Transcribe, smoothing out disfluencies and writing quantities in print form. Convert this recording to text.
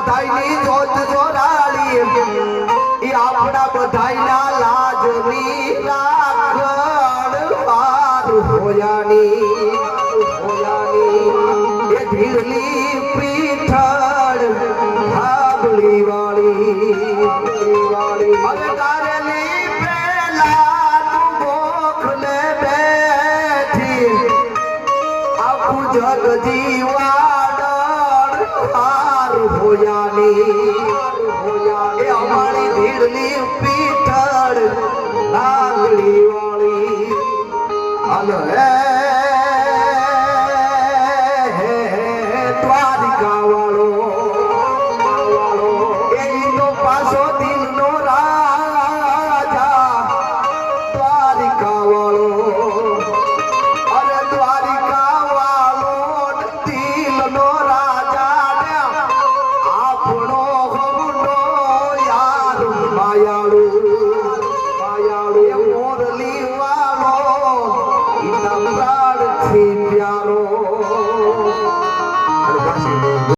બધાયની જોત જોરાળી એ આપણા બધાયના લાજની રાખણ પાર હોયાની એ ધીરલી પીઠળ ભાગલી વાળી હવે કારેલી પેલા ભોખ ને બેઠી આખું જગ જીવાડર પાર હોયાની એ અમારી ધીરલી પીઠળ ભાગલી વાળી અને